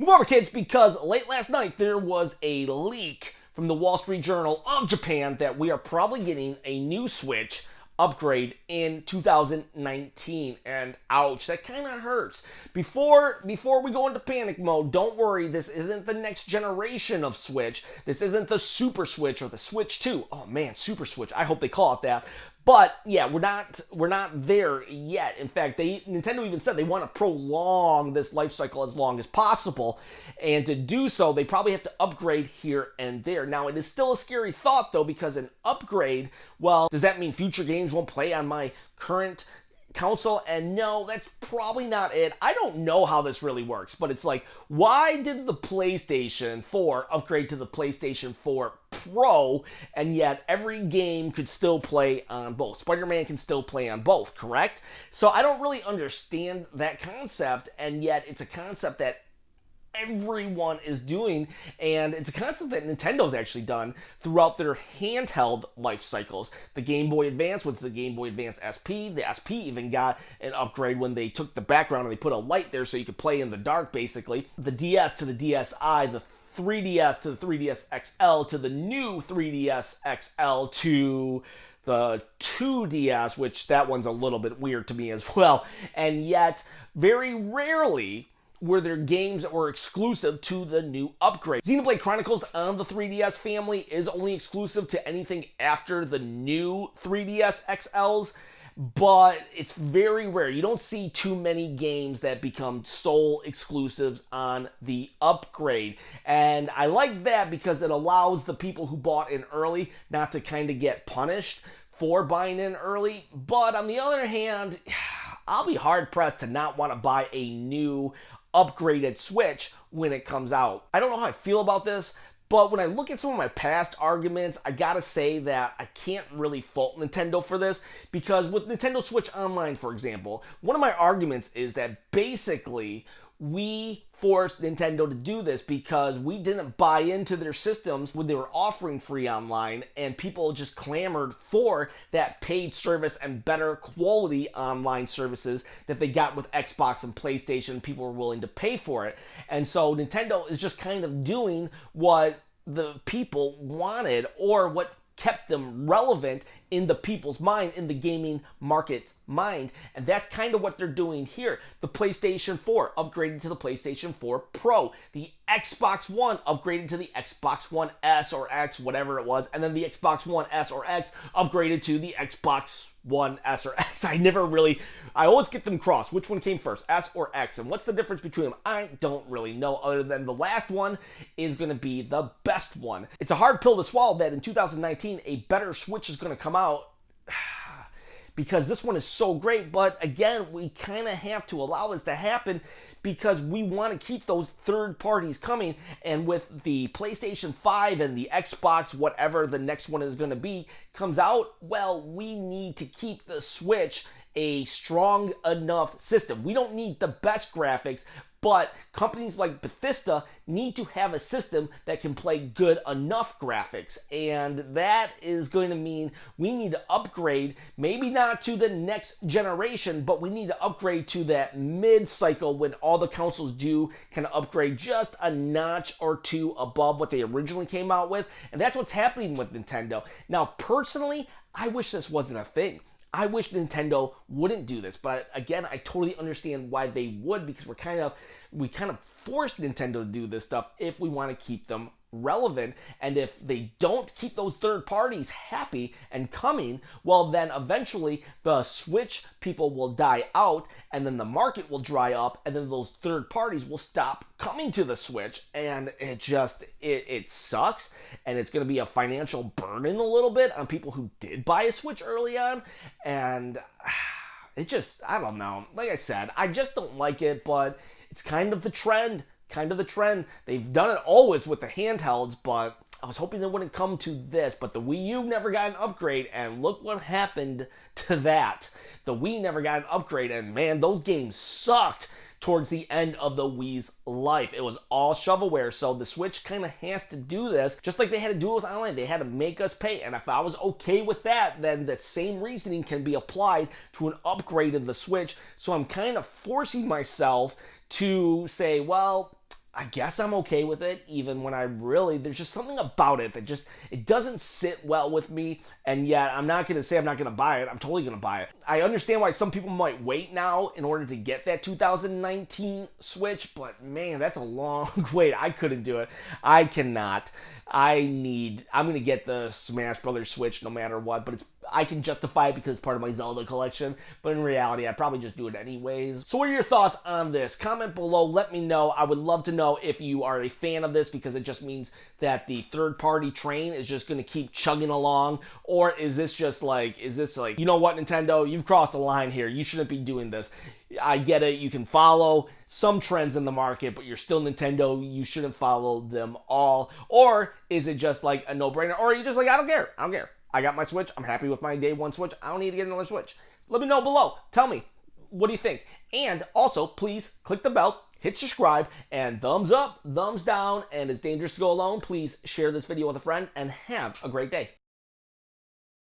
Move over, kids, because late last night there was a leak from the Wall Street Journal of Japan that we are probably getting a new Switch upgrade in 2019. And ouch, that kind of hurts. Before we go into panic mode, don't worry, this isn't the next generation of Switch. This isn't the Super Switch or the Switch 2. Oh man, Super Switch. I hope they call it that. But yeah, we're not there yet. In fact, Nintendo even said they want to prolong this life cycle as long as possible, and to do so, they probably have to upgrade here and there. Now, it is still a scary thought though, because an upgrade, well, does that mean future games won't play on my current console? And no, that's probably not it. I don't know how this really works, but it's like, why did the PlayStation 4 upgrade to the PlayStation 4 Pro, and yet every game could still play on both? Spider-Man can still play on both, correct? So I don't really understand that concept, and yet it's a concept that everyone is doing, and it's a concept that Nintendo's actually done throughout their handheld life cycles. The Game Boy Advance with the Game Boy Advance SP, the SP even got an upgrade when they took the background and they put a light there so you could play in the dark, basically. The DS to the DSi, the 3DS to the 3DS XL, to the new 3DS XL, to the 2DS, which that one's a little bit weird to me as well. And yet, very rarely were there games that were exclusive to the new upgrade. Xenoblade Chronicles on the 3DS family is only exclusive to anything after the new 3DS XLs, but it's very rare. You don't see too many games that become sole exclusives on the upgrade. And I like that because it allows the people who bought in early not to kind of get punished for buying in early. But on the other hand, I'll be hard pressed to not want to buy a new upgraded Switch when it comes out. I don't know how I feel about this, but when I look at some of my past arguments, I gotta say that I can't really fault Nintendo for this, because with Nintendo Switch Online, for example, one of my arguments is that basically we forced Nintendo to do this because we didn't buy into their systems when they were offering free online, and people just clamored for that paid service and better quality online services that they got with Xbox and PlayStation. People were willing to pay for it. And so Nintendo is just kind of doing what the people wanted, or what kept them relevant in the people's mind, in the gaming market mind. And that's kind of what they're doing here. The PlayStation 4 upgraded to the PlayStation 4 Pro. The Xbox One upgraded to the Xbox One S or X, whatever it was. And then the Xbox One S or X upgraded to the Xbox One S or X. I always get them crossed. Which one came first, S or X? And what's the difference between them? I don't really know, other than the last one is going to be the best one. It's a hard pill to swallow that in 2019 a better Switch is going to come out, because this one is so great. But again, we kind of have to allow this to happen because we want to keep those third parties coming. And with the PlayStation 5 and the Xbox, whatever the next one is going to be, comes out, well, we need to keep the Switch a strong enough system. We don't need the best graphics, but companies like Bethesda need to have a system that can play good enough graphics. And that is going to mean we need to upgrade, maybe not to the next generation, but we need to upgrade to that mid-cycle when all the consoles do kind of upgrade just a notch or two above what they originally came out with. And that's what's happening with Nintendo. Now, personally, I wish this wasn't a thing. I wish Nintendo wouldn't do this, but again, I totally understand why they would, because we kind of forced Nintendo to do this stuff if we want to keep them relevant. And if they don't keep those third parties happy and coming, well, then eventually the Switch people will die out, and then the market will dry up, and then those third parties will stop coming to the Switch, and it sucks, and it's going to be a financial burden a little bit on people who did buy a Switch early on. And I don't know. Like I said, I just don't like it, but it's kind of the trend. They've done it always with the handhelds, but I was hoping it wouldn't come to this. But the Wii U never got an upgrade, and look what happened to that. The Wii never got an upgrade, and man, those games sucked towards the end of the Wii's life. It was all shovelware, so the Switch kind of has to do this, just like they had to do it with online. They had to make us pay, and if I was okay with that, then that same reasoning can be applied to an upgrade of the Switch. So I'm kind of forcing myself to say, well, I guess I'm okay with it, even when there's just something about it that it doesn't sit well with me. And yet, I'm not going to say I'm not going to buy it. I'm totally going to buy it. I understand why some people might wait now in order to get that 2019 Switch, but man, that's a long wait. I couldn't do it. I cannot. I'm going to get the Smash Brothers Switch no matter what, but I can justify it because it's part of my Zelda collection, but in reality, I'd probably just do it anyways. So what are your thoughts on this? Comment below, let me know. I would love to know if you are a fan of this, because it just means that the third-party train is just going to keep chugging along, or is this like, you know what, Nintendo, you've crossed the line here. You shouldn't be doing this. I get it, you can follow some trends in the market, but you're still Nintendo, you shouldn't follow them all. Or is it just like a no-brainer, or are you just like, I don't care. I got my Switch. I'm happy with my day one Switch. I don't need to get another Switch. Let me know below. Tell me, what do you think? And also, please click the bell, hit subscribe, and thumbs up, thumbs down, and it's dangerous to go alone. Please share this video with a friend, and have a great day.